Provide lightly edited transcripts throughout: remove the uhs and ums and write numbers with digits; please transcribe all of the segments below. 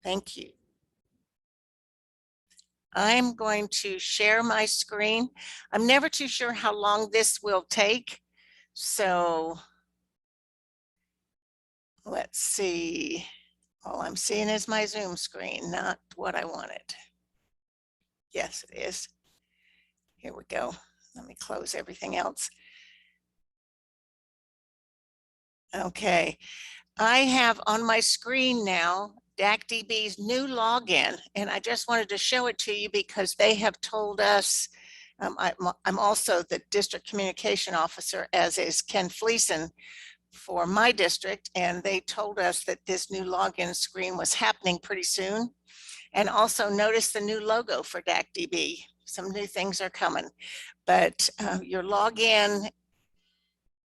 Thank you. I'm going to share my screen. I'm never too sure how long this will take. So let's see. All I'm seeing is my Zoom screen, not what I wanted. Yes, it is. Here we go. Let me close everything else. Okay. I have on my screen now DACdb's new login, and I just wanted to show it to you because they have told us, I'm also the district communication officer, as is Ken Fleeson for my district, and they told us that this new login screen was happening pretty soon. And also notice the new logo for DACdb. Some new things are coming, but your login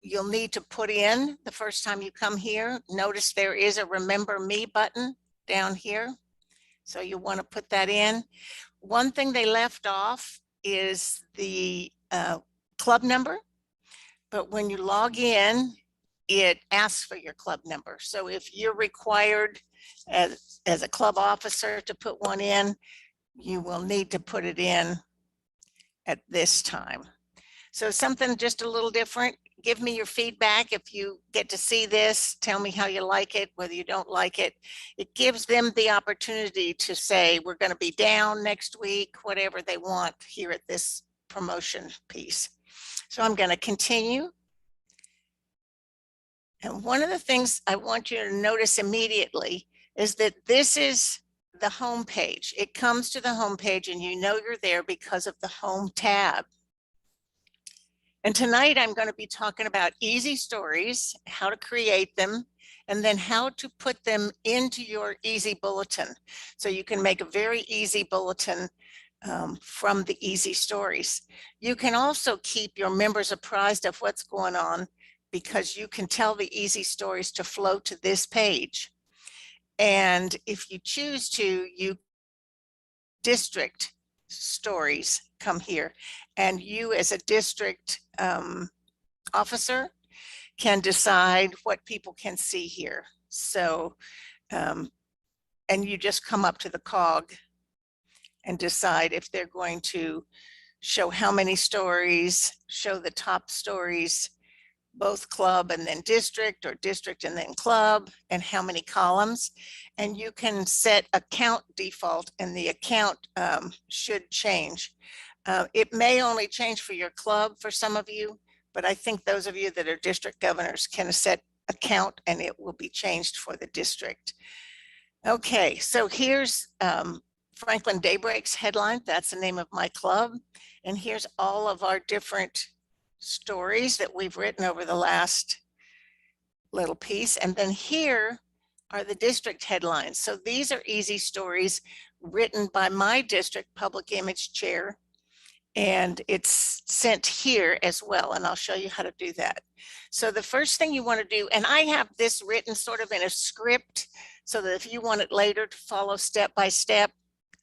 you'll need to put in the first time you come here. Notice there is a remember me button down here. So you want to put that in. One thing they left off is the club number, but when you log in, it asks for your club number. So if you're required as a club officer to put one in, you will need to put it in at this time. So something just a little different. Give me your feedback. If you get to see this, tell me how you like it, whether you don't like it. It gives them the opportunity to say, we're going to be down next week, whatever they want here at this promotion piece. So I'm going to continue. And one of the things I want you to notice immediately is that this is the home page. It comes to the home page and you know you're there because of the home tab. And tonight I'm going to be talking about easy stories, how to create them, and then how to put them into your easy bulletin. So you can make a very easy bulletin from the easy stories. You can also keep your members apprised of what's going on because you can tell the easy stories to flow to this page. And if you choose to, you district stories come here, and you as a district officer can decide what people can see here. So and you just come up to the cog and decide if they're going to show how many stories, show the top stories, both club and then district, or district and then club, and how many columns. And you can set account default, and the account should change. It may only change for your club for some of you, but I think those of you that are district governors can set account and it will be changed for the district. Okay, so here's Franklin Daybreak's headline. That's the name of my club. And here's all of our different stories that we've written over the last little piece. And then here are the district headlines. So these are easy stories written by my district public image chair, and it's sent here as well. And I'll show you how to do that. So the first thing you want to do, and I have this written sort of in a script so that if you want it later to follow step by step,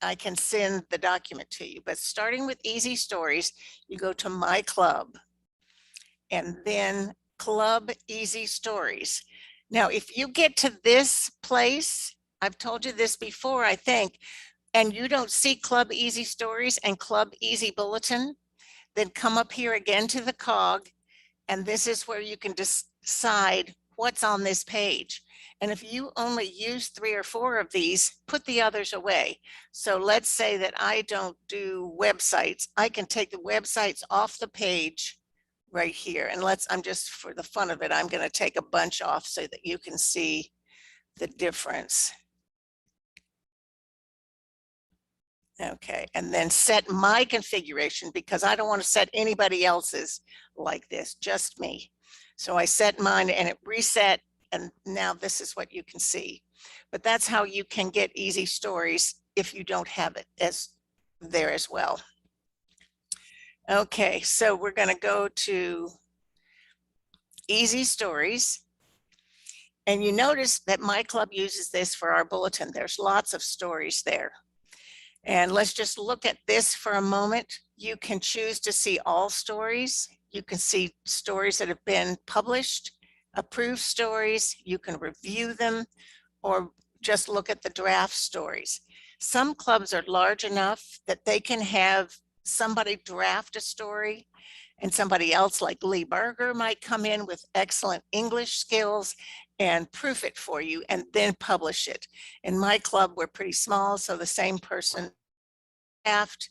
I can send the document to you. But starting with easy stories, you go to my club and then club easy stories. Now, if you get to this place, I've told you this before, I think, and you don't see club easy stories and club easy bulletin, then come up here again to the cog, and this is where you can decide what's on this page. And if you only use 3 or 4 of these, put the others away. So let's say that I don't do websites. I can take the websites off the page right here. And I'm just, for the fun of it, I'm going to take a bunch off so that you can see the difference. Okay, and then set my configuration, because I don't want to set anybody else's like this, just me. So I set mine and it reset, and now this is what you can see. But that's how you can get easy stories if you don't have it as there as well. Okay, so we're going to go to easy stories. And you notice that my club uses this for our bulletin. There's lots of stories there. And let's just look at this for a moment. You can choose to see all stories. You can see stories that have been published, approved stories. You can review them, or just look at the draft stories. Some clubs are large enough that they can have somebody draft a story, and somebody else like Lee Berger might come in with excellent English skills and proof it for you and then publish it. In my club, we're pretty small, so the same person draft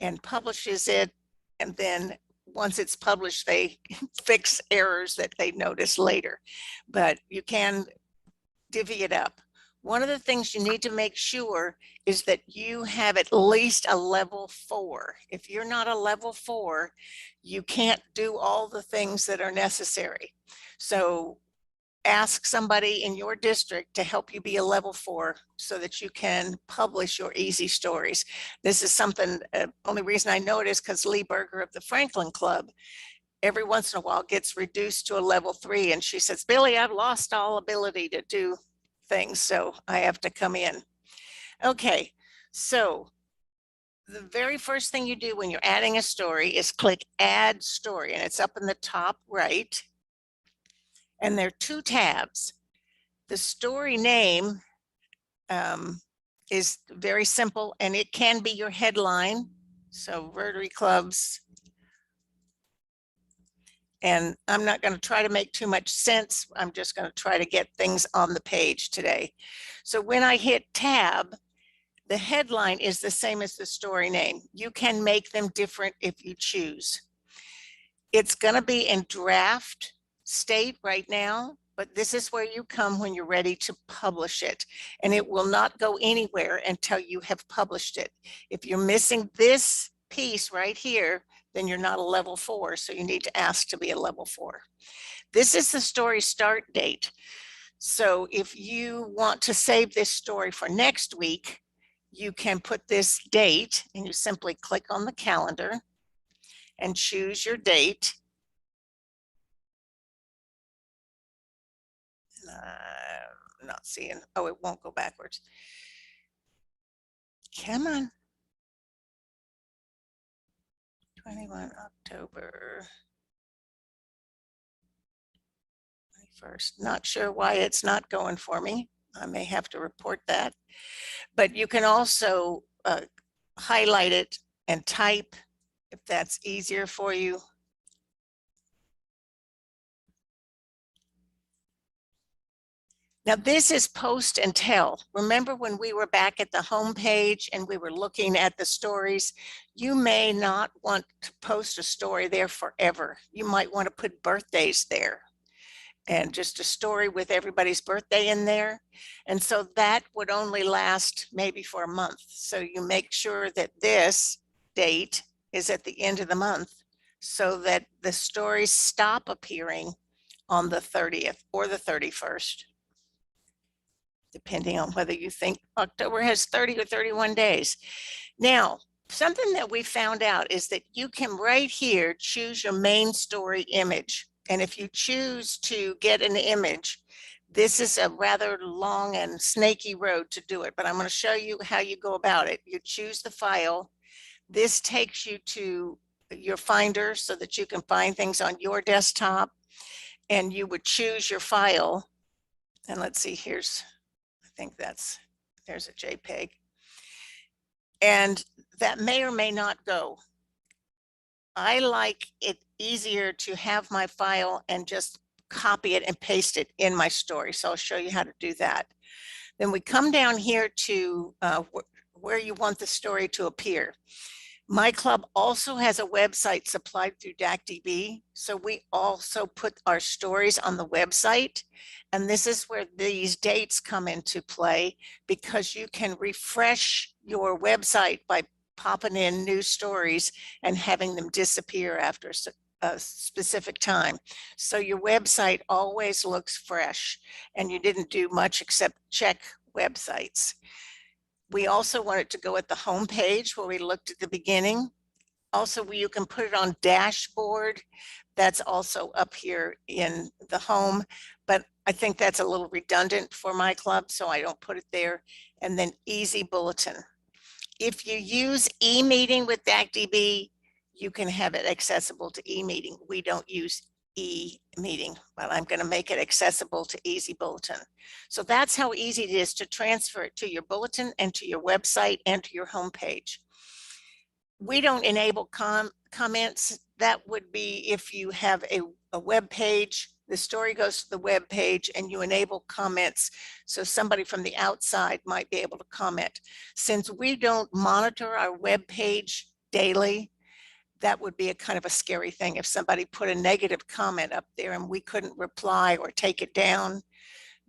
and publishes it, and then once it's published, they fix errors that they notice later. But you can divvy it up. One of the things you need to make sure is that you have at least a level 4. If you're not a level 4, you can't do all the things that are necessary. So ask somebody in your district to help you be a level 4 so that you can publish your easy stories. This is something, only reason I know it is because Lee Berger of the Franklin Club every once in a while gets reduced to a level 3, and she says, Billy, I've lost all ability to do things, so I have to come in. Okay, so the very first thing you do when you're adding a story is click Add Story, and it's up in the top right. And there are 2 tabs. The story name is very simple, and it can be your headline. So Rotary Clubs. And I'm not going to try to make too much sense. I'm just going to try to get things on the page today. So when I hit tab, the headline is the same as the story name. You can make them different if you choose. It's going to be in draft state right now, but this is where you come when you're ready to publish it. And it will not go anywhere until you have published it. If you're missing this piece right here, then you're not a level 4, so you need to ask to be a level 4. This is the story start date. So if you want to save this story for next week, you can put this date, and you simply click on the calendar and choose your date. I'm not seeing, oh, it won't go backwards. Come on. 21 October 21st. Not sure why it's not going for me. I may have to report that. But you can also highlight it and type if that's easier for you. Now this is post and tell. Remember when we were back at the home page and we were looking at the stories, you may not want to post a story there forever. You might want to put birthdays there and just a story with everybody's birthday in there. And so that would only last maybe for a month. So you make sure that this date is at the end of the month so that the stories stop appearing on the 30th or the 31st. Depending on whether you think October has 30 or 31 days. Now, something that we found out is that you can right here choose your main story image. And if you choose to get an image, this is a rather long and snaky road to do it, but I'm going to show you how you go about it. You choose the file. This takes you to your Finder so that you can find things on your desktop, and you would choose your file. And let's see, I think there's a JPEG. And that may or may not go. I like it easier to have my file and just copy it and paste it in my story. So I'll show you how to do that. Then we come down here to where you want the story to appear. My club also has a website supplied through DACdb. So we also put our stories on the website. And this is where these dates come into play, because you can refresh your website by popping in new stories and having them disappear after a specific time. So your website always looks fresh, and you didn't do much except check websites. We also want it to go at the home page where we looked at the beginning. Also, you can put it on dashboard. That's also up here in the home, but I think that's a little redundant for my club, so I don't put it there. And then easy bulletin. If you use e-meeting with DACdb, you can have it accessible to e-meeting. We don't use e-meeting, but I'm going to make it accessible to Easy Bulletin. So that's how easy it is to transfer it to your bulletin and to your website and to your homepage. We don't enable comments. That would be if you have a web page, the story goes to the web page and you enable comments. So somebody from the outside might be able to comment. Since we don't monitor our web page daily, that would be a kind of a scary thing if somebody put a negative comment up there and we couldn't reply or take it down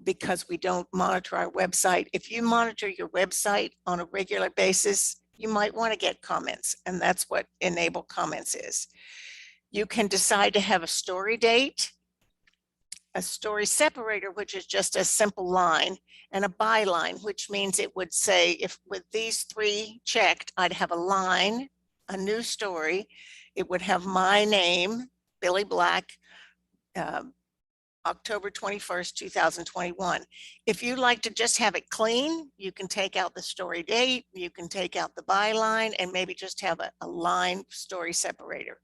because we don't monitor our website. If you monitor your website on a regular basis, you might want to get comments, and that's what enable comments is. You can decide to have a story date, a story separator, which is just a simple line, and a byline, which means it would say, if with these three checked, I'd have a line, a new story. It would have my name, Billy Black, October 21st, 2021. If you like to just have it clean, you can take out the story date, you can take out the byline, and maybe just have a line story separator.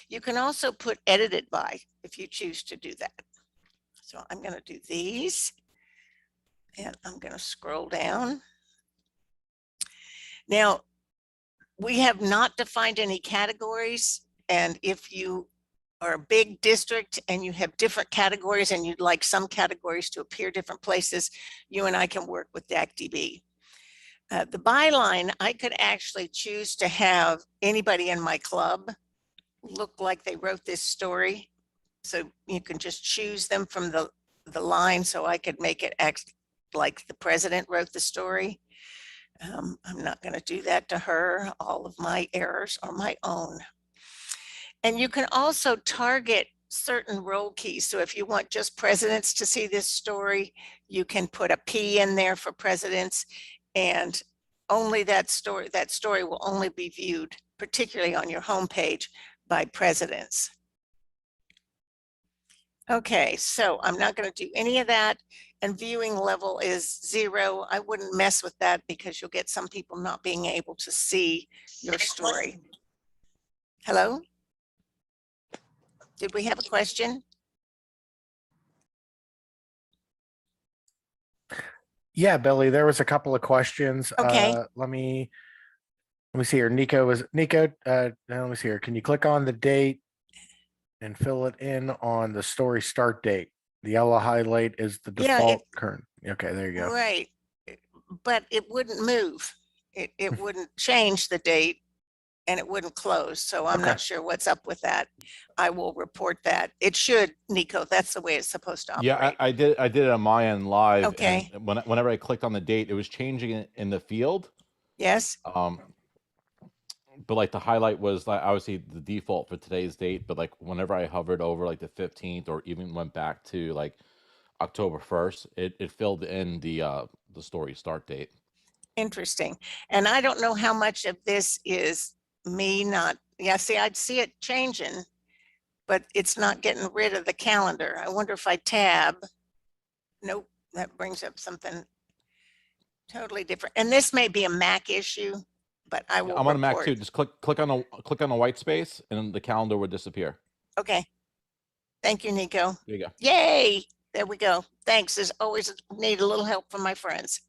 You can also put edited by if you choose to do that. So I'm going to do these, and I'm going to scroll down. Now, we have not defined any categories, and if you are a big district and you have different categories and you'd like some categories to appear different places, you and I can work with DACdb. The byline, I could actually choose to have anybody in my club look like they wrote this story. So you can just choose them from the line, so I could make it act like the president wrote the story. I'm not going to do that to her. All of my errors are my own. And you can also target certain role keys. So if you want just presidents to see this story, you can put a P in there for presidents, and only that story will only be viewed, particularly on your homepage, by presidents. Okay, so I'm not going to do any of that, and viewing level is 0. I wouldn't mess with that because you'll get some people not being able to see your story. Hello? Did we have a question? Yeah, Billy, there was a couple of questions. Okay. Let me see here. Nico, let me see here. Can you click on the date and fill it in on the story start date? The yellow highlight is the default current. Okay, there you go. Right. But it wouldn't move. It wouldn't change the date, and it wouldn't close. So I'm not sure what's up with that. I will report that. It should, Nico. That's the way it's supposed to operate. Yeah, I did it on my end live. Okay. And whenever I clicked on the date, it was changing it in the field. Yes. But like the highlight was like obviously the default for today's date. But like whenever I hovered over like the 15th or even went back to like October 1st, it filled in the story start date. Interesting. And I don't know how much of this is me not, see, I'd see it changing, but it's not getting rid of the calendar. I wonder if I tab. Nope, that brings up something totally different. And this may be a Mac issue, but I will I'm on a Mac report. too. Just click on a white space and the calendar would disappear. Okay. Thank you, Nico. There you go. Yay. There we go. Thanks. As always, need a little help from my friends.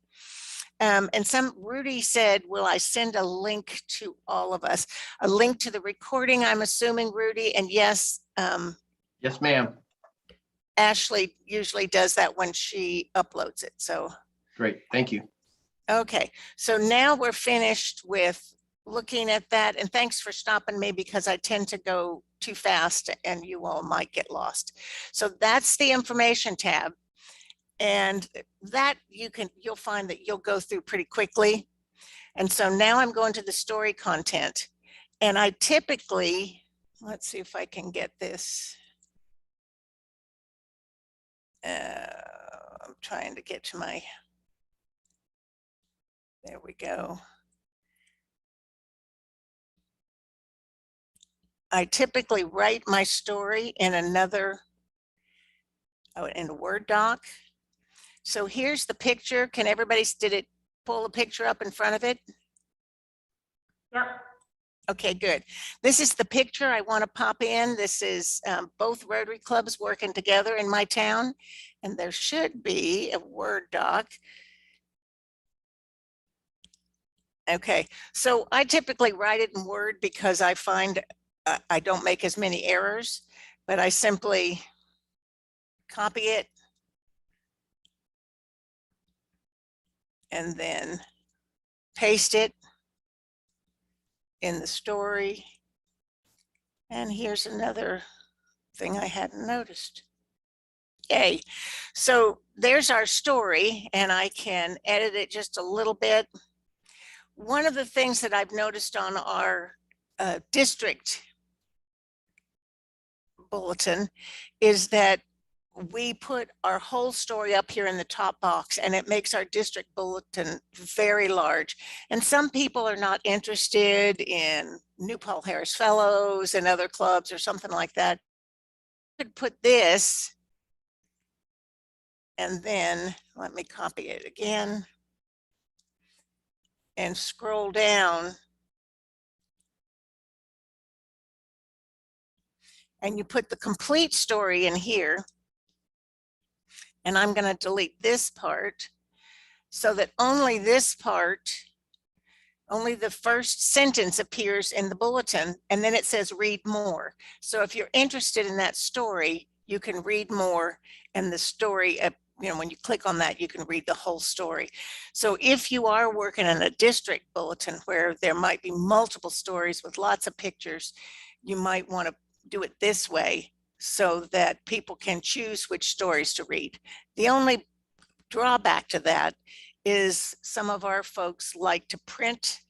And Rudy said, will I send a link to all of us? A link to the recording, I'm assuming, Rudy. And yes. Yes, ma'am. Ashley usually does that when she uploads it. So Great. Thank you. okay. So now we're finished with looking at that. And thanks for stopping me because I tend to go too fast and you all might get lost. So that's the information tab. And that you'll find that you'll go through pretty quickly. And so now I'm going to the story content. And I typically, let's see if I can get this. I'm trying to get to my, there we go. I typically write my story in in a Word doc. So here's the picture. Can everybody, did it pull a picture up in front of it? Yep. Okay, good. This is the picture I want to pop in. This is both Rotary clubs working together in my town. And there should be a Word doc. Okay, so I typically write it in Word because I find I don't make as many errors, but I simply copy it and then paste it in the story. And here's another thing I hadn't noticed. Yay. So there's our story, and I can edit it just a little bit. One of the things that I've noticed on our district bulletin is that we put our whole story up here in the top box, and it makes our district bulletin very large. And some people are not interested in New Paul Harris Fellows and other clubs or something like that. I could put this, and then let me copy it again and scroll down. And you put the complete story in here. And I'm going to delete this part so that only this part, only the first sentence appears in the bulletin, and then it says read more. So if you're interested in that story, you can read more, and the story, when you click on that, you can read the whole story. So if you are working in a district bulletin where there might be multiple stories with lots of pictures, you might want to do it this way so that people can choose which stories to read. The only drawback to that is some of our folks like to print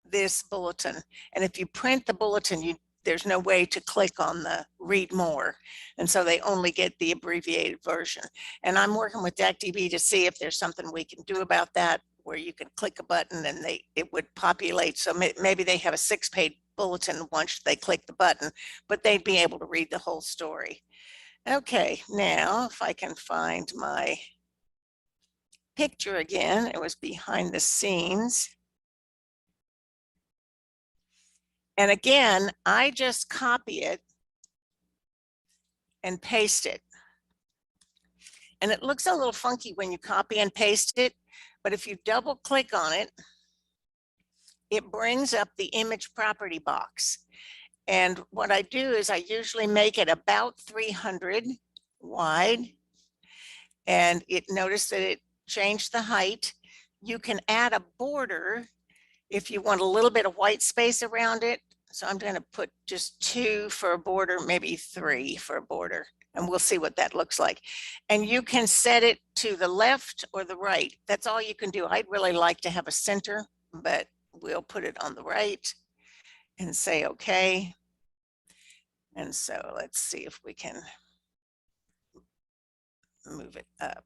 this bulletin. And if you print the bulletin, there's no way to click on the read more. And so they only get the abbreviated version. And I'm working with DACdb to see if there's something we can do about that, where you can click a button and it would populate. So maybe they have a 6-page bulletin once they click the button, but they'd be able to read the whole story. Okay, now if I can find my picture again, it was behind the scenes. And again, I just copy it and paste it. And it looks a little funky when you copy and paste it, but if you double click on it, it brings up the image property box. And what I do is I usually make it about 300 wide. And notice that it changed the height. You can add a border if you want a little bit of white space around it. So I'm going to put just 2 for a border, maybe 3 for a border, and we'll see what that looks like. And you can set it to the left or the right. That's all you can do. I'd really like to have a center, but we'll put it on the right and say, okay. And so let's see if we can move it up.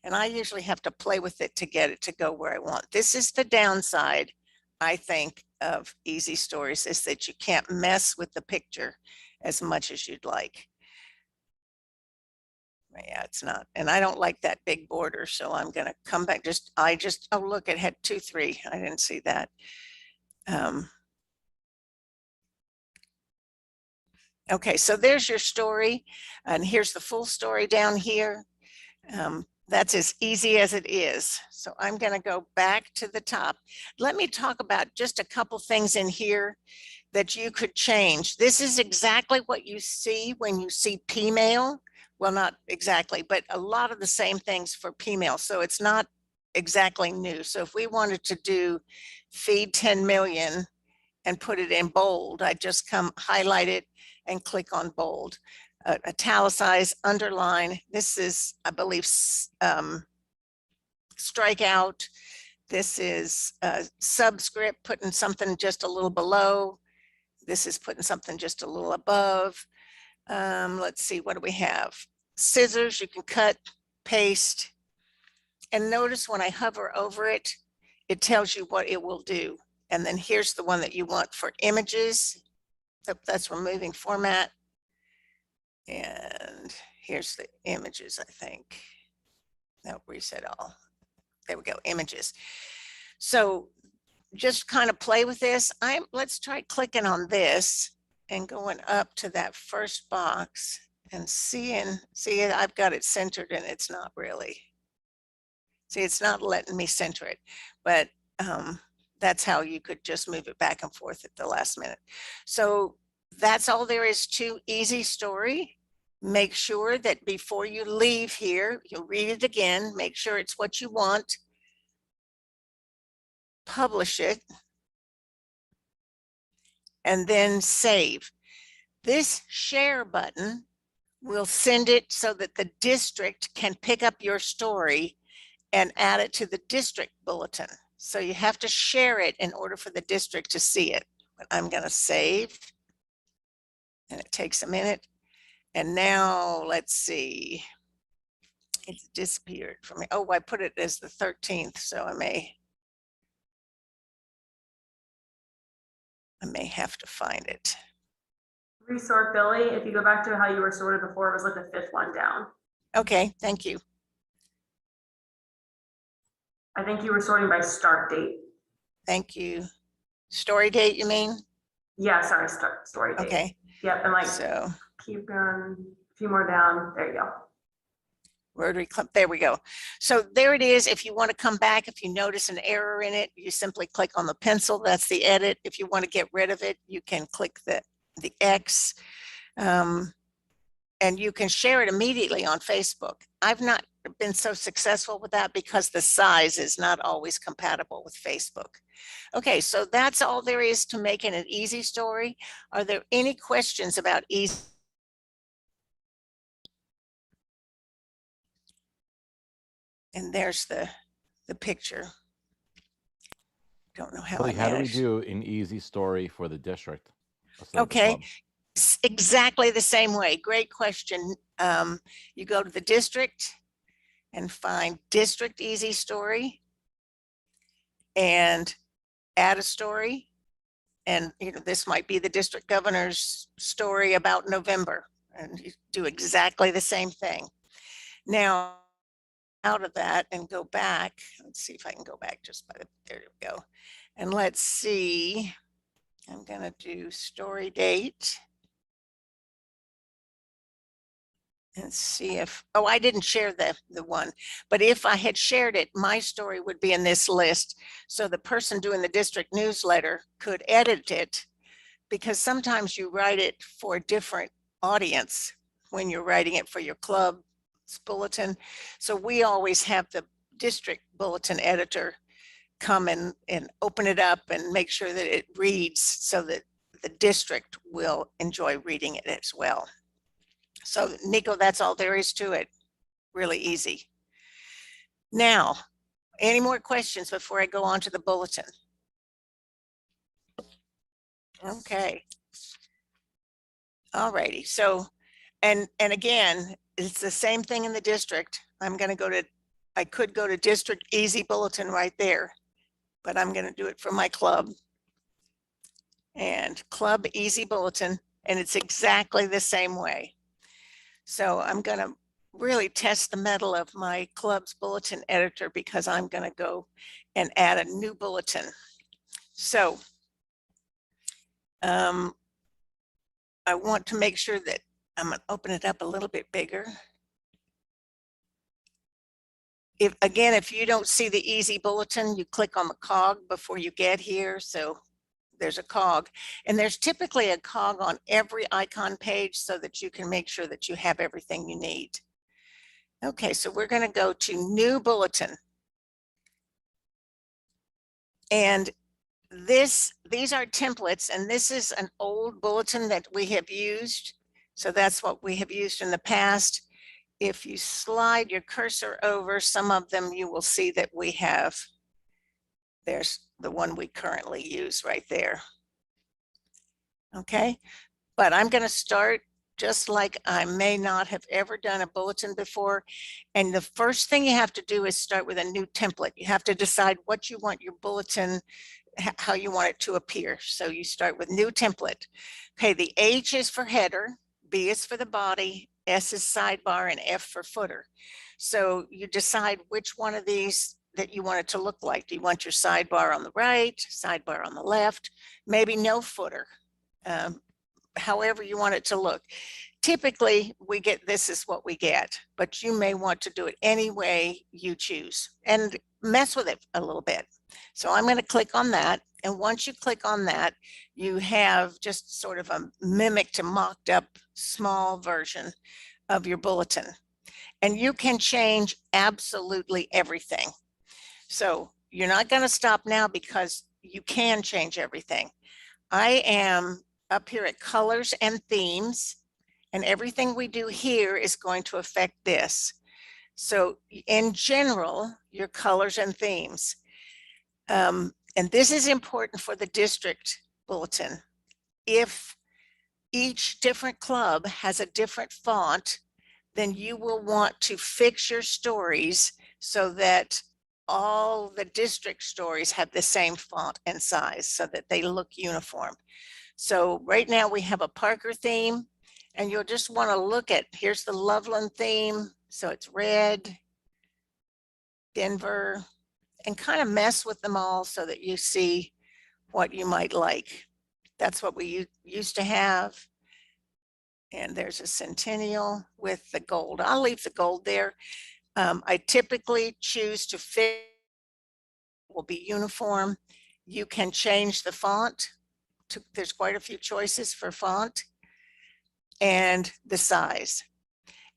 And I usually have to play with it to get it to go where I want. This is the downside, I think, of easy stories, is that you can't mess with the picture as much as you'd like. Yeah, it's not. And I don't like that big border, so I'm going to come back. Oh, look, it had 2, 3. I didn't see that. Okay, so there's your story. And here's the full story down here. That's as easy as it is. So I'm going to go back to the top. Let me talk about just a couple things in here that you could change. This is exactly what you see when you see P-mail. Well, not exactly, but a lot of the same things for P-mail. So it's not exactly new. So if we wanted to do feed 10 million and put it in bold, I'd just highlight it and click on bold. Italicize, underline. This is, I believe, strikeout. This is subscript, putting something just a little below. This is putting something just a little above. Let's see, what do we have? Scissors, you can cut, paste. And notice when I hover over it, it tells you what it will do. And then here's the one that you want for images. That's removing format. And here's the images, I think. No, reset all. There we go, images. So just kind of play with this. Let's try clicking on this and going up to that first box and see, I've got it centered and it's not really. See, it's not letting me center it, but that's how you could just move it back and forth at the last minute. So that's all there is to Easy Story. Make sure that before you leave here, you'll read it again, make sure it's what you want, publish it, and then save. This share button will send it so that the district can pick up your story and add it to the district bulletin. So you have to share it in order for the district to see it. But I'm going to save, and it takes a minute. And now let's see, it's disappeared from me. Oh, I put it as the 13th, so I may have to find it. Resort Billy, if you go back to how you were sorted before, it was like the 5th one down. Okay, thank you. I think you were sorting by start date. Thank you. Story date, you mean? Yeah, sorry, story date. Okay. Yep, and like So keep going, a few more down. There you go. Rotary Club, there we go. So there it is. If you want to come back, if you notice an error in it, you simply click on the pencil. That's the edit. If you want to get rid of it, you can click the X, and you can share it immediately on Facebook. I've not been so successful with that because the size is not always compatible with Facebook. Okay, so that's all there is to making an Easy Story. Are there any questions about Easy? And there's the picture. Don't know how Billy, I how do we managed. do an Easy Story for the district? instead of the Okay. club? Exactly the same way. Great question. You go to the district and find District Easy Story and add a story. And this might be the district governor's story about November, and you do exactly the same thing. Now, out of that and go back, let's see if I can go back just by there we go. And let's see, I'm gonna do story date. And see if, oh, I didn't share the one, but if I had shared it, my story would be in this list. So the person doing the district newsletter could edit it, because sometimes you write it for a different audience when you're writing it for your club's bulletin. So we always have the district bulletin editor come and open it up and make sure that it reads so that the district will enjoy reading it as well. So Nico, that's all there is to it. Really easy. Now, any more questions before I go on to the bulletin? Okay. All righty. So, and again, it's the same thing in the district. I'm going to go to, I could go to District Easy Bulletin right there, but I'm going to do it for my club. And Club Easy Bulletin, and it's exactly the same way. So I'm going to really test the mettle of my club's bulletin editor, because I'm going to go and add a new bulletin. So I want to make sure that I'm going to open it up a little bit bigger. If you don't see the Easy Bulletin, you click on the cog before you get here. So there's a cog, and there's typically a cog on every icon page so that you can make sure that you have everything you need. Okay, so we're going to go to New Bulletin. And these are templates, and this is an old bulletin that we have used. So that's what we have used in the past. If you slide your cursor over some of them, you will see that we have, there's the one we currently use right there. Okay, but I'm going to start just like I may not have ever done a bulletin before. And the first thing you have to do is start with a new template. You have to decide what you want your bulletin, how you want it to appear. So you start with new template. Okay, the H is for header, B is for the body, S is sidebar, and F for footer. So you decide which one of these that you want it to look like? Do you want your sidebar on the right, sidebar on the left, maybe no footer? However you want it to look. Typically, we get, this is what we get, but you may want to do it any way you choose and mess with it a little bit. So I'm going to click on that. And once you click on that, you have just sort of a mimicked and mocked up small version of your bulletin. And you can change absolutely everything. So you're not going to stop now because you can change everything. I am up here at colors and themes, and everything we do here is going to affect this. So in general, your colors and themes. And this is important for the district bulletin. If each different club has a different font, then you will want to fix your stories so that all the district stories have the same font and size so that they look uniform. So right now we have a Parker theme, and you'll just want to look at, here's the Loveland theme. So it's red, Denver, and kind of mess with them all so that you see what you might like. That's what we used to have. And there's a Centennial with the gold. I'll leave the gold there. I typically choose to fit, will be uniform. You can change the font. There's quite a few choices for font and the size.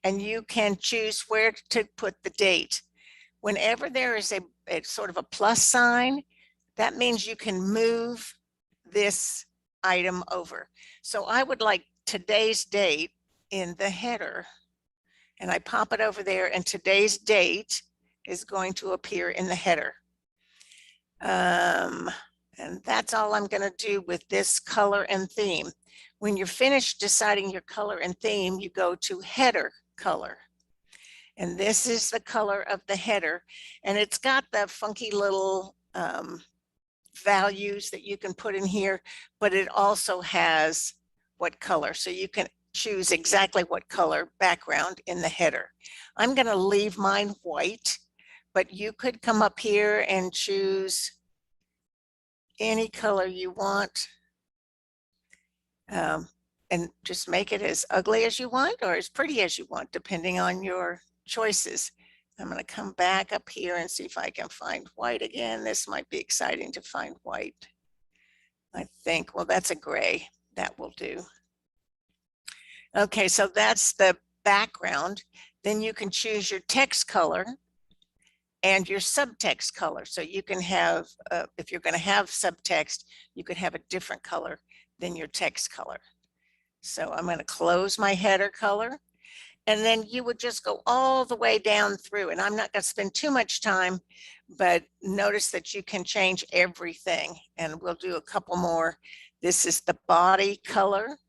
And you can choose where to put the date. Whenever there is a sort of a plus sign, that means you can move this item over. So I would like today's date in the header, and I pop it over there, and today's date is going to appear in the header. And that's all I'm going to do with this color and theme. When you're finished deciding your color and theme, you go to header color. And this is the color of the header. And it's got the funky little values that you can put in here, but it also has what color. So you can choose exactly what color background in the header. I'm going to leave mine white, but you could come up here and choose any color you want, and just make it as ugly as you want or as pretty as you want, depending on your choices. I'm going to come back up here and see if I can find white again. This might be exciting to find white. I think, well, that's a gray. That will do. Okay, so that's the background. Then you can choose your text color and your subtext color. So you can have, if you're going to have subtext, you could have a different color than your text color. So I'm going to close my header color, and then you would just go all the way down through, and I'm not going to spend too much time, but notice that you can change everything, and we'll do a couple more. This is the body color,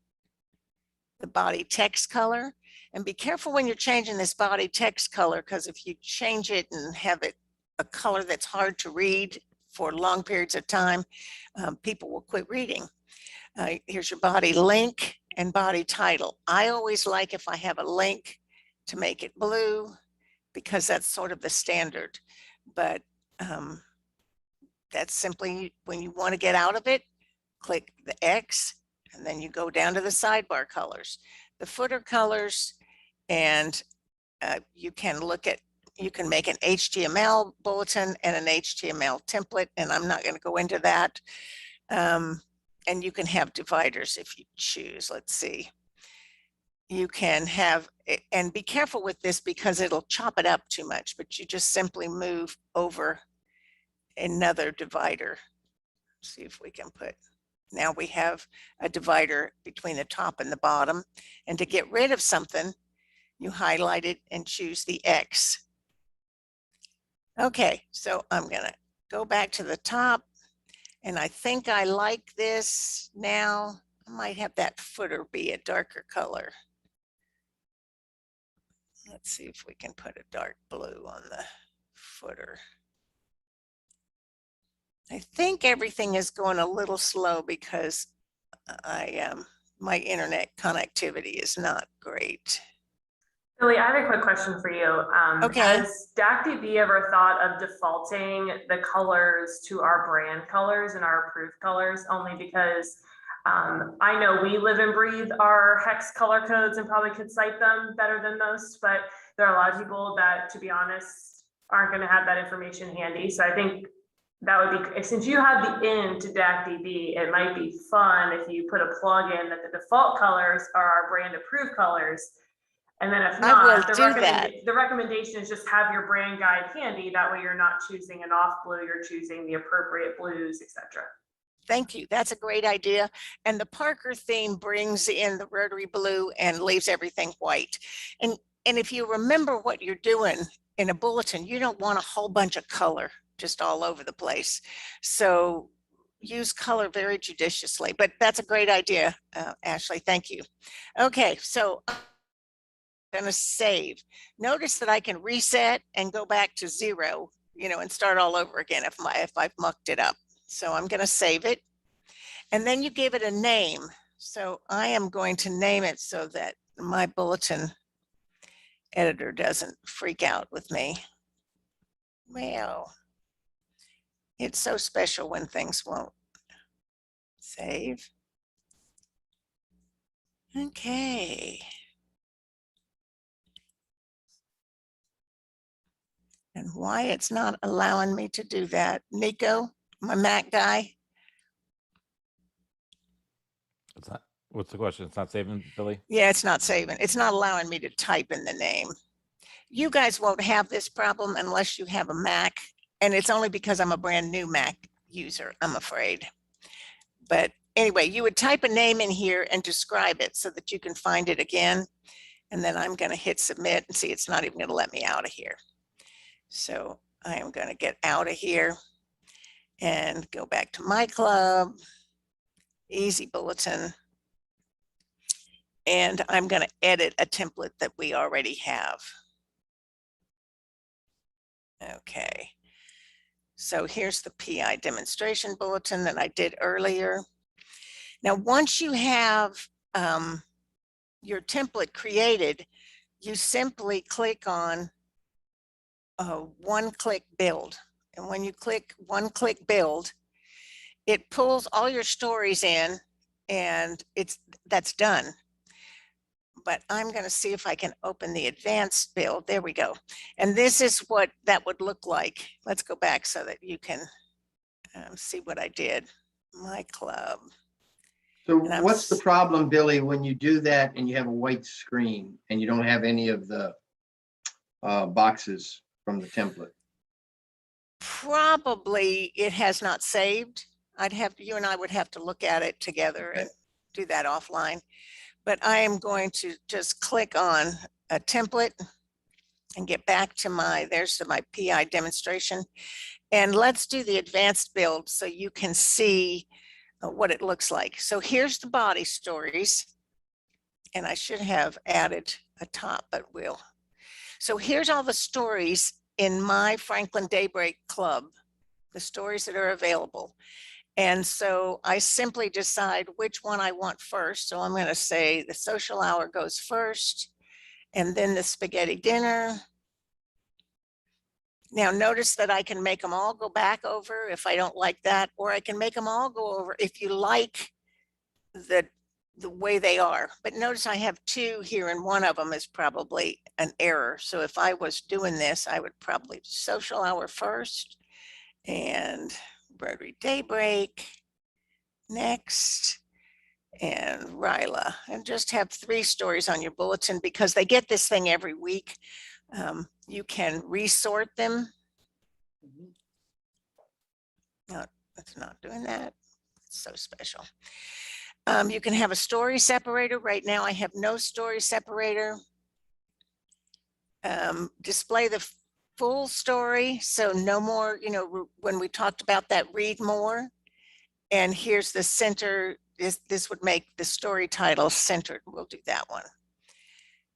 the body text color. And be careful when you're changing this body text color, because if you change it and have it a color that's hard to read for long periods of time, people will quit reading. Here's your body link and body title. I always like, if I have a link, to make it blue, because that's sort of the standard. But that's simply, when you want to get out of it, click the X, and then you go down to the sidebar colors, the footer colors, and you can look at, you can make an HTML bulletin and an HTML template, and I'm not going to go into that. And you can have dividers if you choose. Let's see. You can have, and be careful with this because it'll chop it up too much, but you just simply move over another divider. Let's see if we can put, now we have a divider between the top and the bottom. And to get rid of something, you highlight it and choose the X. Okay, so I'm going to go back to the top, and I think I like this now. I might have that footer be a darker color. Let's see if we can put a dark blue on the footer. I think everything is going a little slow because my internet connectivity is not great. Billy, I have a quick question for you. Okay. Has DACdb ever thought of defaulting the colors to our brand colors and our approved colors? Only because I know we live and breathe our hex color codes and probably could cite them better than most, but there are a lot of people that, to be honest, aren't going to have that information handy. So I think that would be, since you have the in to DACdb, it might be fun if you put a plug in that the default colors are our brand approved colors. And then if I will not, do that. the recommendation is just have your brand guide handy. That way you're not choosing an off blue, you're choosing the appropriate blues, etc. Thank you. That's a great idea. And the Parker theme brings in the rotary blue and leaves everything white. And if you remember what you're doing in a bulletin, you don't want a whole bunch of color just all over the place. So use color very judiciously, but that's a great idea, Ashley. Thank you. Okay, so I'm going to save. Notice that I can reset and go back to 0, and start all over again if I've mucked it up. So I'm going to save it, and then you give it a name. So I am going to name it so that my bulletin editor doesn't freak out with me. Well, it's so special when things won't save. Okay. And why it's not allowing me to do that, Nico, my Mac guy? What's the question? It's not saving, Billy? Yeah, it's not saving. It's not allowing me to type in the name. You guys won't have this problem unless you have a Mac, and it's only because I'm a brand new Mac user, I'm afraid. But anyway, you would type a name in here and describe it so that you can find it again. And then I'm going to hit submit and see, it's not even going to let me out of here. So I am going to get out of here and go back to my club, easy bulletin. And I'm going to edit a template that we already have. Okay. So here's the PI demonstration bulletin that I did earlier. Now, once you have your template created, you simply click on one-click build. And when you click one-click build, it pulls all your stories in, and that's done. But I'm going to see if I can open the advanced build. There we go. And this is what that would look like. Let's go back so that you can see what I did. My club. So what's the problem, Billy, when you do that and you have a white screen and you don't have any of the boxes from the template? Probably it has not saved. You and I would have to look at it together and do that offline. But I am going to just click on a template and get back to there's my PI demonstration. And let's do the advanced build so you can see what it looks like. So here's the body stories. And I should have added a top, but will. So here's all the stories in my Franklin Daybreak Club, the stories that are available. And so I simply decide which one I want first. So I'm going to say the social hour goes first, and then the spaghetti dinner. Now notice that I can make them all go back over if I don't like that, or I can make them all go over if you like the way they are. But notice I have 2 here, and one of them is probably an error. So if I was doing this, I would probably social hour first and Rotary Daybreak next, and Ryla, and just have 3 stories on your bulletin because they get this thing every week. You can resort them. No, it's not doing that. It's so special. You can have a story separator. Right now I have no story separator. Display the full story. So no more, when we talked about that, read more. And here's the center. This would make the story title centered. We'll do that one.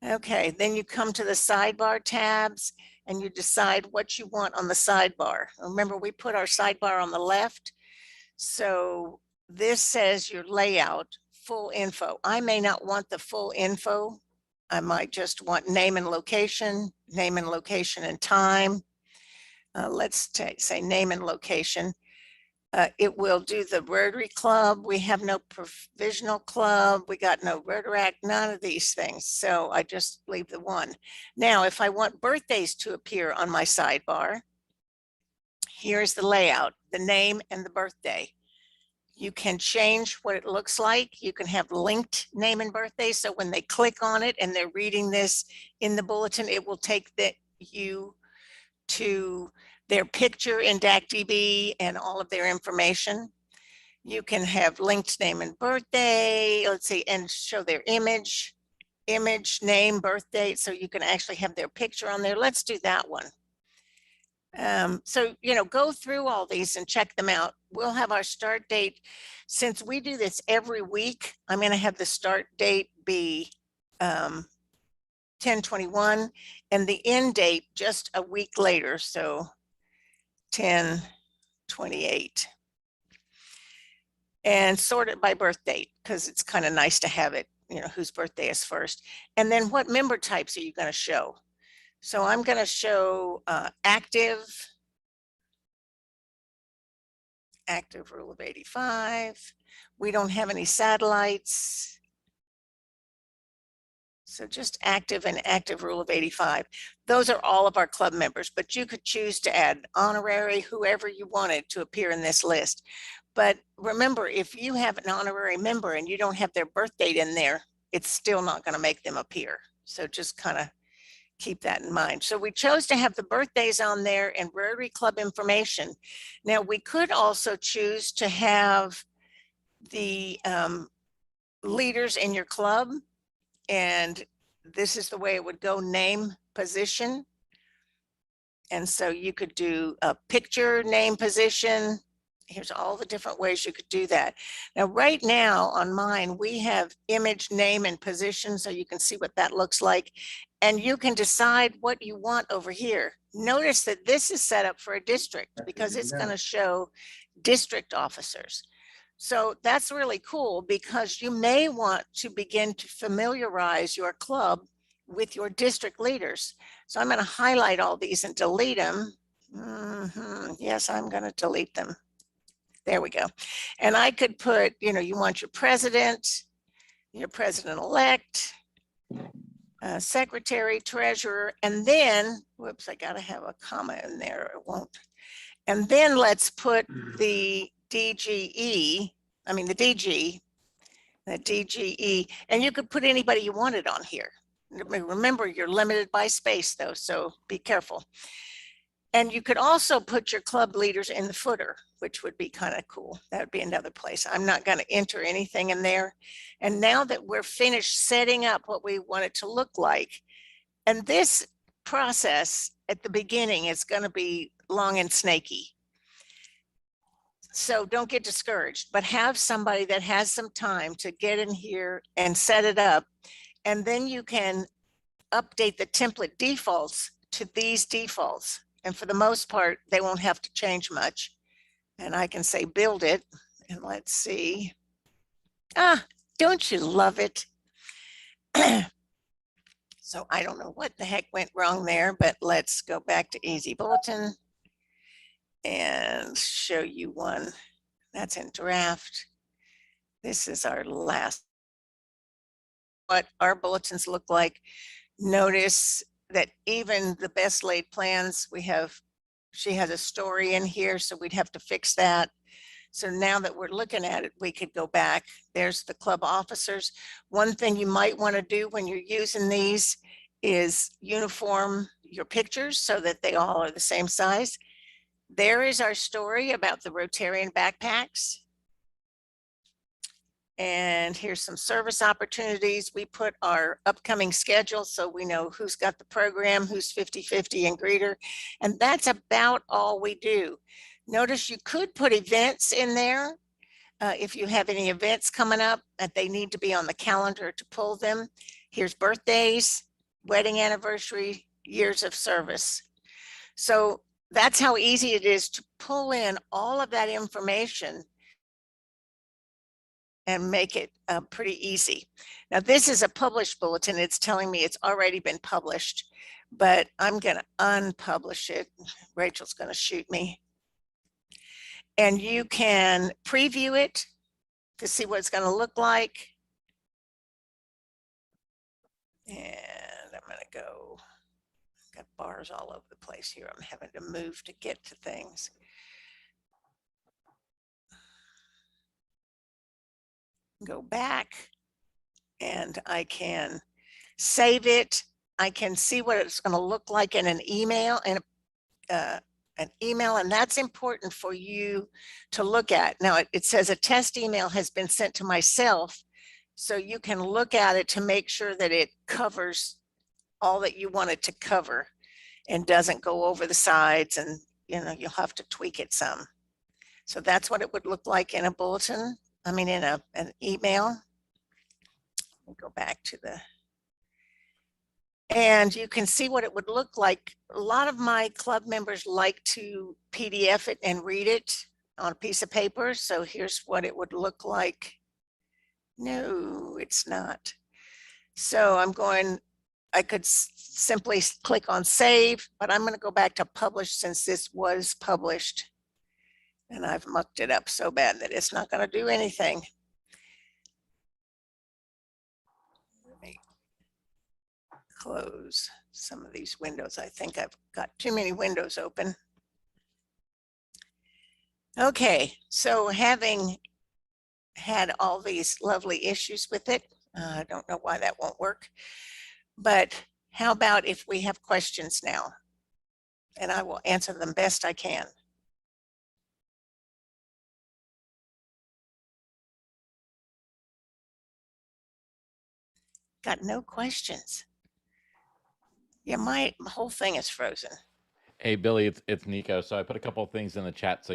Okay, then you come to the sidebar tabs and you decide what you want on the sidebar. Remember, we put our sidebar on the left. So this says your layout, full info. I may not want the full info. I might just want name and location and time. Let's say name and location. It will do the Rotary Club. We have no provisional club. We got no Rotaract, none of these things. So I just leave the one. Now, if I want birthdays to appear on my sidebar, here's the layout, the name and the birthday. You can change what it looks like. You can have linked name and birthday. So when they click on it and they're reading this in the bulletin, it will take you to their picture in DACdb and all of their information. You can have linked name and birthday, let's see, and show their image, name, birth date. So you can actually have their picture on there. Let's do that one. So, go through all these and check them out. We'll have our start date. Since we do this every week, I'm going to have the start date be 10/21 and the end date just a week later. So 10/28. And sort it by birth date, because it's kind of nice to have it, whose birthday is first. And then what member types are you going to show? So I'm going to show active rule of 85. We don't have any satellites. So just active and active rule of 85. Those are all of our club members, but you could choose to add honorary, whoever you wanted to appear in this list. But remember, if you have an honorary member and you don't have their birth date in there, it's still not going to make them appear. So just kind of keep that in mind. So we chose to have the birthdays on there and Rotary Club information. Now we could also choose to have the leaders in your club, and this is the way it would go: name, position. And so you could do a picture, name, position. Here's all the different ways you could do that. Now, right now on mine, we have image, name, and position, so you can see what that looks like. And you can decide what you want over here. Notice that this is set up for a district because it's going to show district officers. So that's really cool, because you may want to begin to familiarize your club with your district leaders. So I'm going to highlight all these and delete them. Yes, I'm going to delete them. There we go. And I could put, you want your president-elect, secretary, treasurer, and then, whoops, I got to have a comma in there. It won't. And then let's put the DGE, the DGE, and you could put anybody you wanted on here. Remember, you're limited by space though, so be careful. And you could also put your club leaders in the footer, which would be kind of cool. That would be another place. I'm not going to enter anything in there. And now that we're finished setting up what we want it to look like, and this process at the beginning is going to be long and snaky. So don't get discouraged, but have somebody that has some time to get in here and set it up. And then you can update the template defaults to these defaults. And for the most part, they won't have to change much. And I can say build it, and let's see. Don't you love it? So I don't know what the heck went wrong there, but let's go back to Easy Bulletin and show you one that's in draft. This is our last, what our bulletins look like. Notice that even the best laid plans, she has a story in here, so we'd have to fix that. So now that we're looking at it, we could go back. There's the club officers. One thing you might want to do when you're using these is uniform your pictures so that they all are the same size. There is our story about the Rotarian backpacks. And here's some service opportunities. We put our upcoming schedule so we know who's got the program, who's 50-50 and greeter. And that's about all we do. Notice you could put events in there. If you have any events coming up that they need to be on the calendar to pull them. Here's birthdays, wedding anniversary, years of service. So that's how easy it is to pull in all of that information and make it pretty easy. Now, this is a published bulletin. It's telling me it's already been published, but I'm going to unpublish it. Rachel's going to shoot me. And you can preview it to see what it's going to look like. And I'm going to go, got bars all over the place here. I'm having to move to get to things. Go back and I can save it. I can see what it's going to look like in an email and and that's important for you to look at. Now it says a test email has been sent to myself, so you can look at it to make sure that it covers all that you want it to cover and doesn't go over the sides, and you'll have to tweak it some. So that's what it would look like in a bulletin. I mean, in an email. Let me go back to and you can see what it would look like. A lot of my club members like to PDF it and read it on a piece of paper. So here's what it would look like. No, it's not. So I could simply click on save, but I'm going to go back to publish since this was published. And I've mucked it up so bad that it's not going to do anything. Let me close some of these windows. I think I've got too many windows open. Okay, so having had all these lovely issues with it, I don't know why that won't work, but how about if we have questions now? And I will answer them best I can. Got no questions. Yeah, my whole thing is frozen. Hey, Billy, it's Nico. So I put a couple of things in the chat, so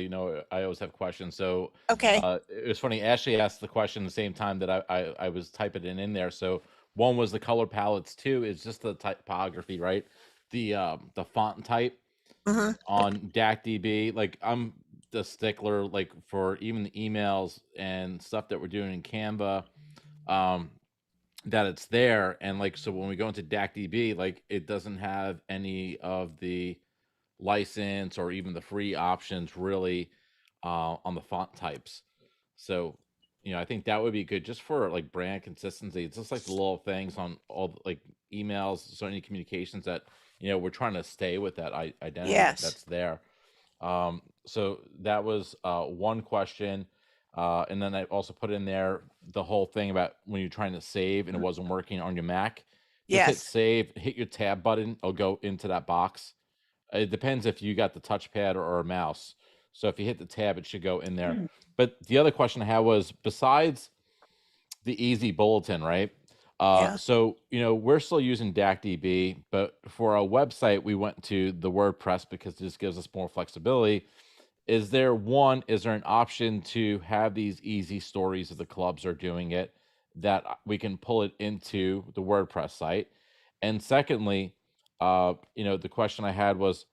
I always have questions. So okay, it was funny. Ashley asked the question the same time that I was typing it in there. So one was the color palettes. Two is just the typography, right? The font type on DACdb. Like I'm the stickler, like for even the emails and stuff that we're doing in Canva. That it's there, and like so when we go into DACdb, like it doesn't have any of the license or even the free options really on the font types. So I think that would be good just for like brand consistency. It's just like the little things on all like emails, so many communications that we're trying to stay with that identity that's there. So that was one question. And then I also put in there the whole thing about when you're trying to save and it wasn't working on your Mac. Just hit save, hit your tab button. It'll go into that box. It depends if you got the touchpad or a mouse. So if you hit the tab, it should go in there. But the other question I had was, besides the easy bulletin, right? So, we're still using DACdb, but for our website, we went to the WordPress because it just gives us more flexibility. Is there an option to have these easy stories that the clubs are doing it, that we can pull it into the WordPress site? And secondly, the question I had was,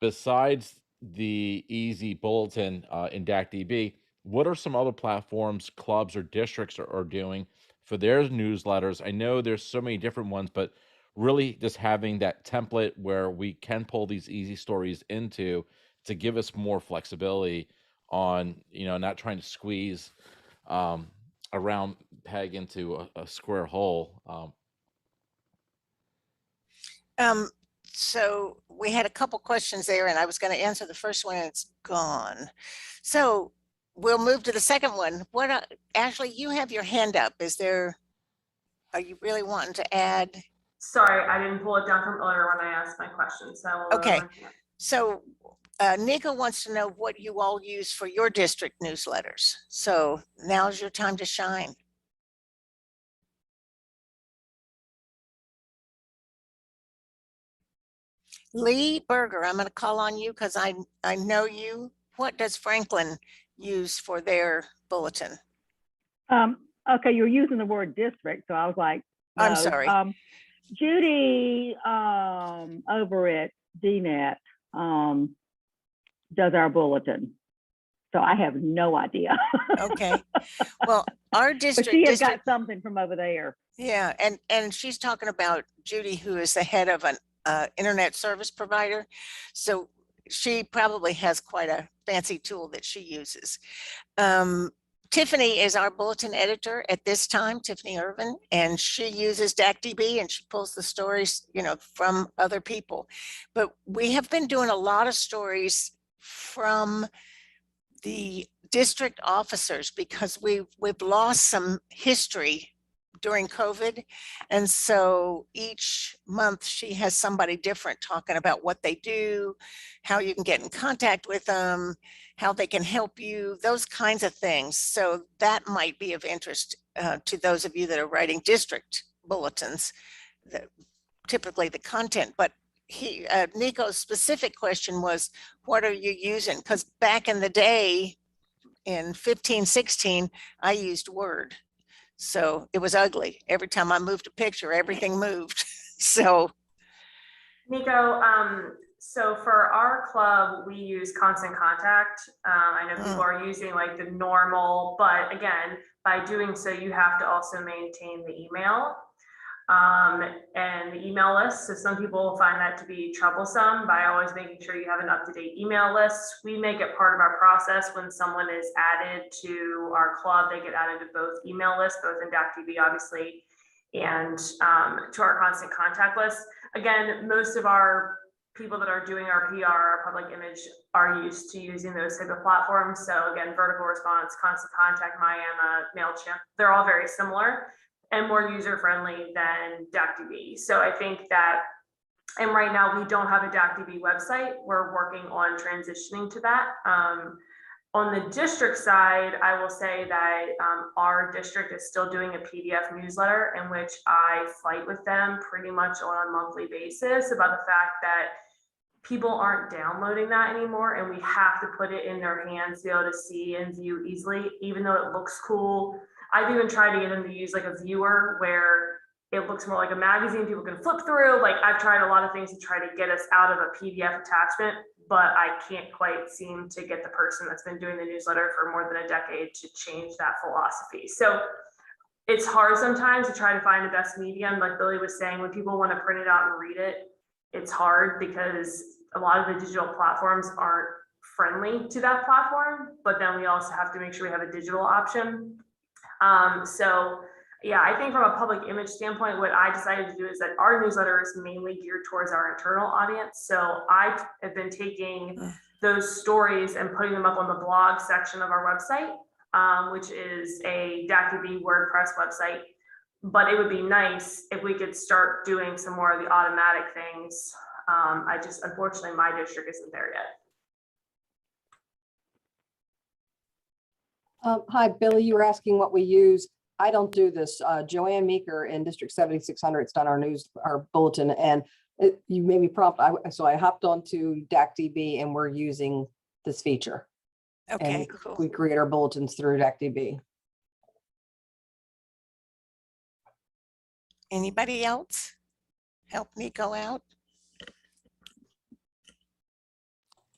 besides the easy bulletin in DACdb, what are some other platforms clubs or districts are doing for their newsletters? I know there's so many different ones, but really just having that template where we can pull these easy stories into to give us more flexibility on, not trying to squeeze a round peg into a square hole. So we had a couple questions there, and I was going to answer the first one, and it's gone. So we'll move to the second one. Ashley, you have your hand up. Are you really wanting to add? Sorry, I didn't pull it down from earlier when I asked my question. So okay. So Nico wants to know what you all use for your district newsletters. So now's your time to shine. Lee Berger, I'm going to call on you because I know you. What does Franklin use for their bulletin? Okay, you're using the word district, so I was like, no. I'm sorry. Judy over at DNet does our bulletin. So I have no idea. Okay. Well, our But district, she has got something from over there. yeah, and she's talking about Judy, who is the head of an internet service provider. So she probably has quite a fancy tool that she uses. Tiffany is our bulletin editor at this time, Tiffany Irvin, and she uses DACdb and she pulls the stories, you know, from other people. But we have been doing a lot of stories from the district officers because we've lost some history during COVID. And so each month she has somebody different talking about what they do, how you can get in contact with them, how they can help you, those kinds of things. So that might be of interest to those of you that are writing district bulletins, typically the content. But Nico's specific question was, what are you using? Because back in the day, in 15, 16, I used Word. So it was ugly. Every time I moved a picture, everything moved. So Nico, so for our club, we use Constant Contact. I know people are using like the normal, but again, by doing so, you have to also maintain the email and the email list. So some people find that to be troublesome by always making sure you have an up-to-date email list. We make it part of our process. When someone is added to our club, they get added to both email lists, both in DACdb, obviously, and to our Constant Contact list. Again, most of our people that are doing our PR, our public image, are used to using those type of platforms. So again, Vertical Response, Constant Contact, MyAmma, MailChimp, they're all very similar and more user-friendly than DACdb. So I think that, and right now we don't have a DACdb website. We're working on transitioning to that. On the district side, I will say that our district is still doing a PDF newsletter in which I fight with them pretty much on a monthly basis about the fact that people aren't downloading that anymore, and we have to put it in their hands to be able to see and view easily, even though it looks cool. I've even tried to get them to use like a viewer where it looks more like a magazine people can flip through. Like I've tried a lot of things to try to get us out of a PDF attachment, but I can't quite seem to get the person that's been doing the newsletter for more than a decade to change that philosophy. So it's hard sometimes to try to find the best medium. Like Billy was saying, when people want to print it out and read it, it's hard because a lot of the digital platforms aren't friendly to that platform, but then we also have to make sure we have a digital option. So yeah, I think from a public image standpoint, what I decided to do is that our newsletter is mainly geared towards our internal audience. So I have been taking those stories and putting them up on the blog section of our website, which is a DACdb WordPress website. But it would be nice if we could start doing some more of the automatic things. Unfortunately, my district isn't there yet. Hi, Billy, you were asking what we use. I don't do this. Joanne Meeker in District 7600's done our bulletin, and you made me prompt. So I hopped onto DACdb and we're using this feature. okay, And cool. we create our bulletins through DACdb. Anybody else help me go out?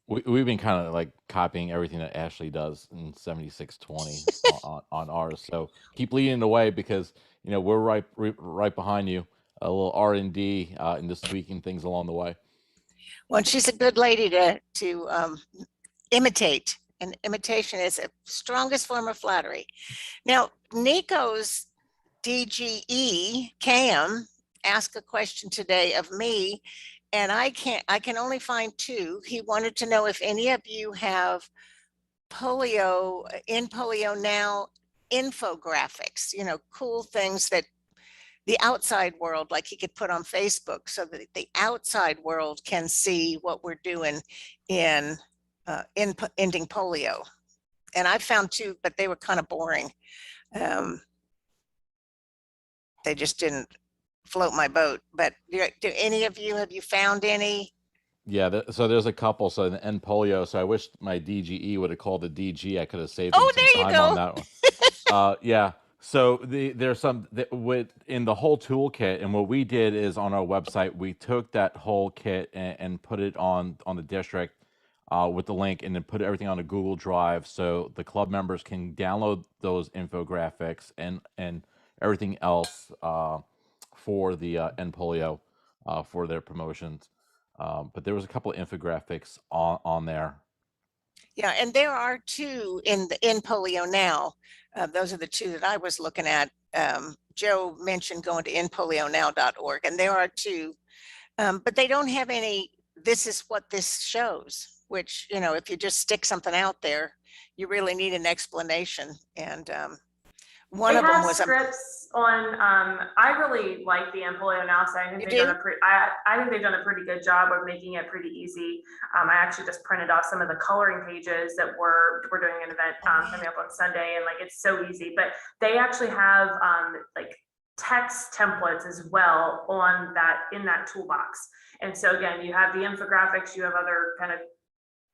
We've been kind of like copying everything that Ashley does in 7620 on ours. So keep leading the way because you know we're right behind you. A little R&D and just tweaking things along the way. Well, she's a good lady to imitate, and imitation is the strongest form of flattery. Now, Nico's DGE Cam asked a question today of me, and I can only find two. He wanted to know if any of you have Polio Now infographics, you know, cool things that the outside world, like he could put on Facebook so that the outside world can see what we're doing in ending polio. And I found two, but they were kind of boring. They just didn't float my boat. But do any of you, have you found any? Yeah, so there's a couple. So in end polio, so I wish my DGE would have called the DG. I could have saved Oh, some there you time go. on that one. Yeah. So there's some in the whole toolkit, and what we did is on our website we took that whole kit and put it on the district. with the link, and then put everything on a Google Drive so the club members can download those infographics and everything else for the NPolio for their promotions. But there was a couple of infographics on there. Yeah, and there are two in Polio now. Those are the two that I was looking at. Joe mentioned going to inpolionow.org, and there are two, but they don't have any, this is what this shows, which, you know, if you just stick something out there, you really need an explanation. And one They of them have was scripts on. I really like the Empolio Now site. I think You they've done do? a pretty. I think they've done a pretty good job of making it pretty easy. I actually just printed off some of the coloring pages that we're doing an event coming up on Sunday, and like it's so easy. But they actually have like text templates as well on that in that toolbox. And so again, you have the infographics, you have other kind of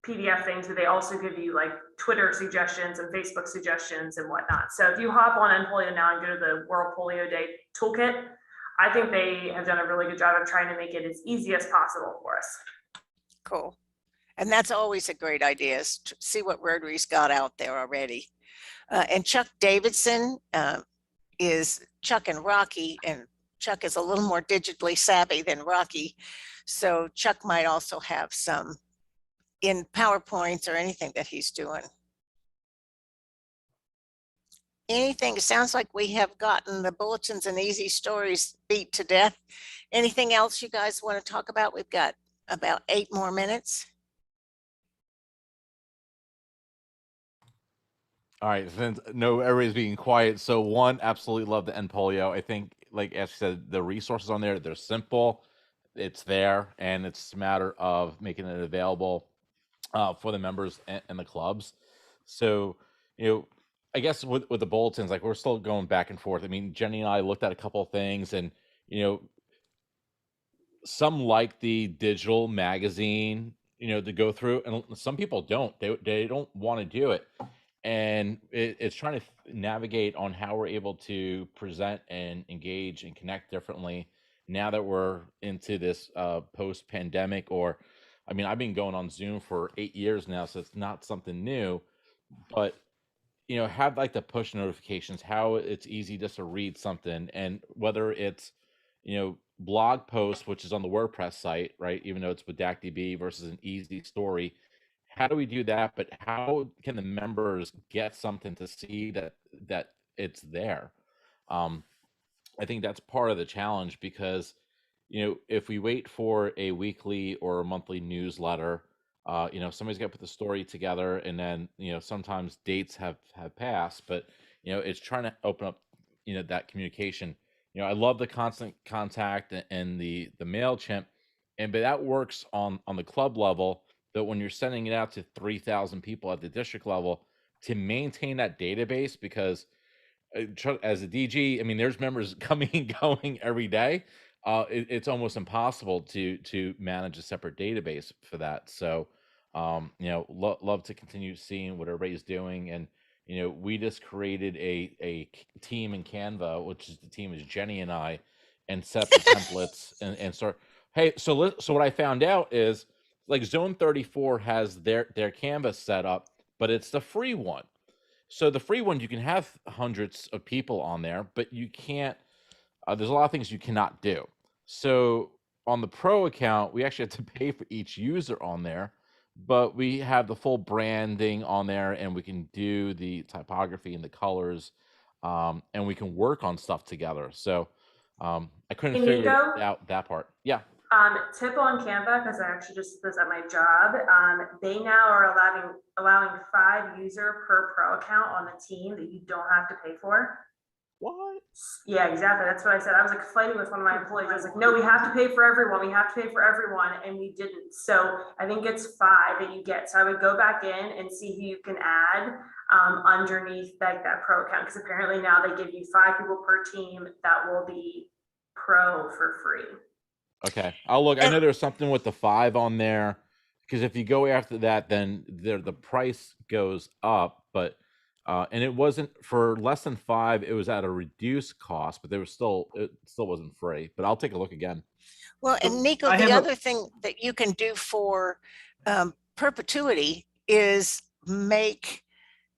PDF things, but they also give you like Twitter suggestions and Facebook suggestions and whatnot. So if you hop on Empolio Now and go to the World Polio Day Toolkit, I think they have done a really good job of trying to make it as easy as possible for us. cool. And that's always a great idea, is to see what Rotary's got out there already. And Chuck Davidson is Chuck and Rocky, and Chuck is a little more digitally savvy than Rocky. So Chuck might also have some in PowerPoints or anything that he's doing. Anything, it sounds like we have gotten the bulletins and easy stories beat to death. Anything else you guys want to talk about? We've got about 8 more minutes. All right, since no, everybody's being quiet. So one, absolutely love the NPolio. I think, like as you said, the resources on there, they're simple, it's there, and it's a matter of making it available for the members and the clubs. So, you know, I guess with the bulletins, like we're still going back and forth. I mean, Jenny and I looked at a couple of things, and you know, some like the digital magazine, you know, to go through, and some people don't. They don't want to do it, and it's trying to navigate on how we're able to present and engage and connect differently now that we're into this post-pandemic. Or I mean, I've been going on Zoom for 8 years now, so it's not something new, but you know, have like the push notifications, how it's easy just to read something, and whether it's, you know, blog post, which is on the WordPress site, right? Even though it's with DACdb versus an easy story, how do we do that? But how can the members get something to see that it's there? I think that's part of the challenge, because you know, if we wait for a weekly or a monthly newsletter, you know, somebody's got to put the story together, and then you know, sometimes dates have passed, but you know, it's trying to open up, you know, that communication. You know, I love the constant contact and the MailChimp, but that works on the club level. But when you're sending it out to 3,000 people at the district level, to maintain that database, because as a DG, I mean, there's members coming and going every day. It's almost impossible to manage a separate database for that. So, you know, love to continue seeing what everybody's doing. And you know, we just created a team in Canva, which is the team is Jenny and I, and set the templates and start. Hey, so what I found out is, like, Zone 34 has their Canvas set up, but it's the free one. So the free one, you can have hundreds of people on there, but you can't. There's a lot of things you cannot do. So on the pro account, we actually have to pay for each user on there, but we have the full branding on there, and we can do the typography and the colors, and we can work on stuff together. So I couldn't Hey, figure Nico? out that part. Yeah. Tip on Canva, because I actually just did this at my job. They now are allowing 5 user per pro account on the team that you don't have to pay for. What? Yeah, exactly. That's what I said. I was like fighting with one of my employees. I was like, no, we have to pay for everyone. We have to pay for everyone. And we didn't. So I think it's 5 that you get. So I would go back in and see who you can add underneath like that pro account. Because apparently now they give you 5 people per team that will be pro for free. Okay, I'll look. I know there's something with the 5 on there, because if you go after that, then the price goes up. But and it wasn't for less than 5. It was at a reduced cost, but it still wasn't free. But I'll take a look again. Well, and Nico, the other thing that you can do for perpetuity is make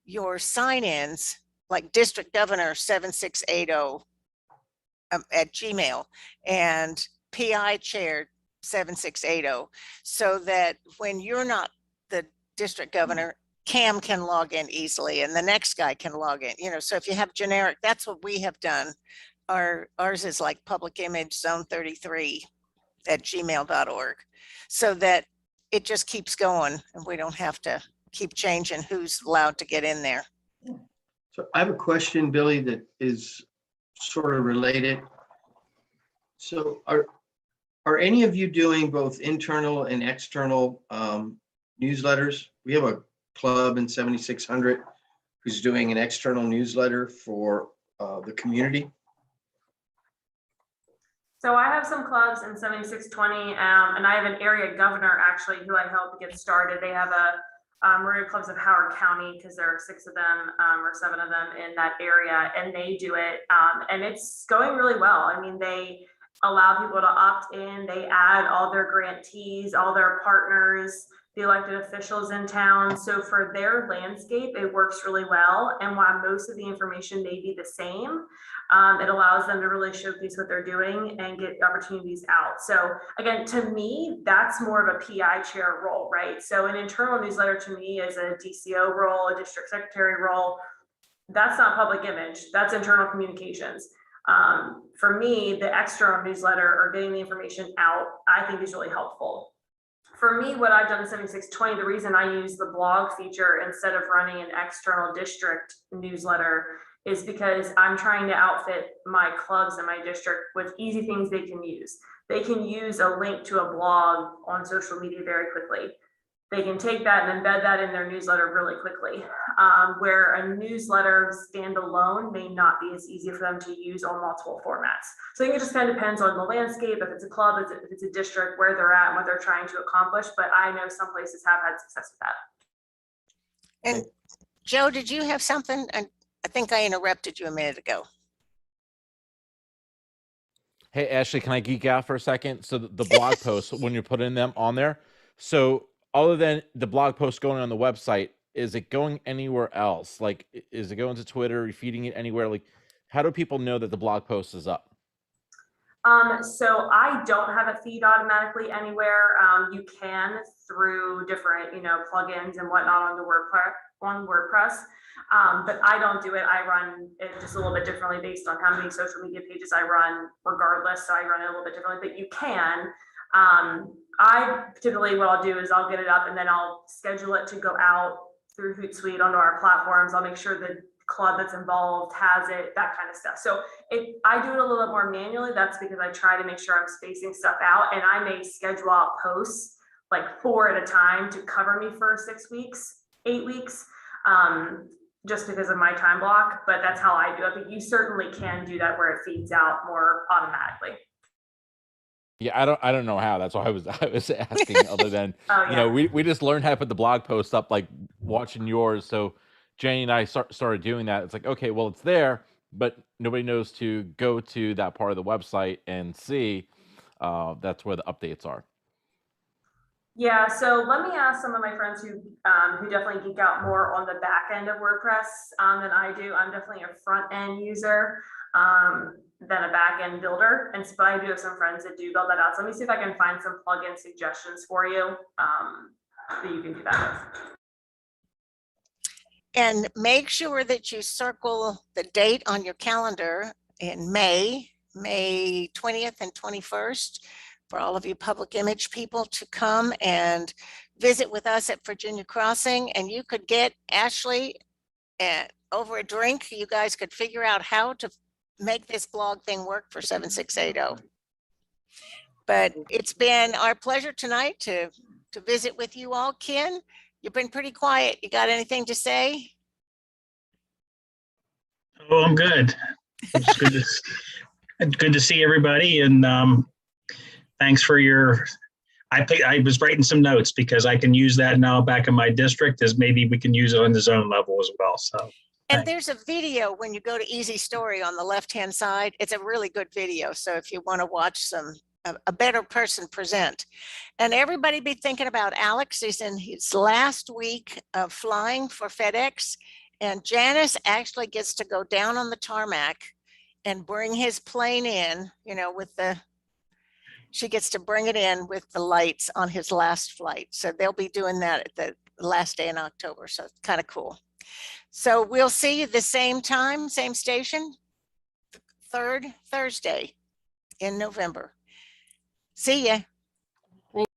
your sign-ins like District Governor 7680 at Gmail and PI Chair 7680, so that when you're not the district governor, Cam can log in easily and the next guy can log in, you know. So if you have generic, that's what we have done. Ours is like public image Z33 at gmail.org, so that it just keeps going and we don't have to keep changing who's allowed to get in there. So I have a question, Billy, that is sort of related. So are any of you doing both internal and external newsletters? We have a club in 7600 who's doing an external newsletter for the community. So I have some clubs in 7620, and I have an area governor actually who I helped get started. They have a Maria Clubs of Howard County, because there are 6 of them or 7 of them in that area, and they do it, and it's going really well. I mean, they allow people to opt in, they add all their grantees, all their partners, the elected officials in town. So for their landscape, it works really well. And while most of the information may be the same, it allows them to really showcase what they're doing and get opportunities out. So again, to me, that's more of a PI chair role, right? So an internal newsletter to me is a DCO role, a district secretary role. That's not public image, that's internal communications. For me, the external newsletter or getting the information out, I think is really helpful. For me, what I've done in 7620, the reason I use the blog feature instead of running an external district newsletter is because I'm trying to outfit my clubs in my district with easy things they can use. They can use a link to a blog on social media very quickly. They can take that and embed that in their newsletter really quickly, where a newsletter standalone may not be as easy for them to use on multiple formats. So I think it just kind of depends on the landscape, if it's a club, if it's a district, where they're at and what they're trying to accomplish. But I know some places have had success with that. And Joe, did you have something? And I think I interrupted you a minute ago. Hey, Ashley, can I geek out for a second? So the blog posts, when you're putting them on there, so other than the blog post going on the website, is it going anywhere else? Like, is it going to Twitter? Are you feeding it anywhere? Like, how do people know that the blog post is up? So I don't have a feed automatically anywhere. You can through different, plugins and whatnot on the WordPress. But I don't do it. I run it just a little bit differently based on how many social media pages I run regardless. So I run it a little bit differently, but you can. I typically, what I'll do is I'll get it up and then I'll schedule it to go out through Hootsuite onto our platforms. I'll make sure the club that's involved has it, that kind of stuff. So I do it a little bit more manually. That's because I try to make sure I'm spacing stuff out, and I may schedule out posts like 4 at a time to cover me for 6 weeks, 8 weeks, just because of my time block. But that's how I do it. But you certainly can do that where it feeds out more automatically. Yeah, I don't know how. That's why I was asking. Other than we just learned how to put the blog posts up, like watching yours. So Jenny and I started doing that. It's like, okay, well, it's there, but nobody knows to go to that part of the website and see. That's where the updates are. Yeah, so let me ask some of my friends who definitely geek out more on the back end of WordPress than I do. I'm definitely a front end user than a back end builder, but I do have some friends that do build that out. So let me see if I can find some plugin suggestions for you that you can do that with. And make sure that you circle the date on your calendar in May 20th and 21st. For all of you public image people to come and visit with us at Virginia Crossing, and you could get Ashley over a drink. You guys could figure out how to make this blog thing work for 7680. But it's been our pleasure tonight to visit with you all. Ken, you've been pretty quiet. You got anything to say? Oh, I'm good. It's good to see everybody, and thanks for your. I was writing some notes because I can use that now back in my district, as maybe we can use it on the zone level as well. So. And there's a video when you go to Easy Story on the left-hand side. It's a really good video. So if you want to watch some a better person present. And everybody be thinking about Alex. He's in his last week of flying for FedEx. And Janice actually gets to go down on the tarmac and bring his plane in, you know, she gets to bring it in with the lights on his last flight. So they'll be doing that at the last day in October. So it's kind of cool. So we'll see you the same time, same station, third Thursday in November. See ya.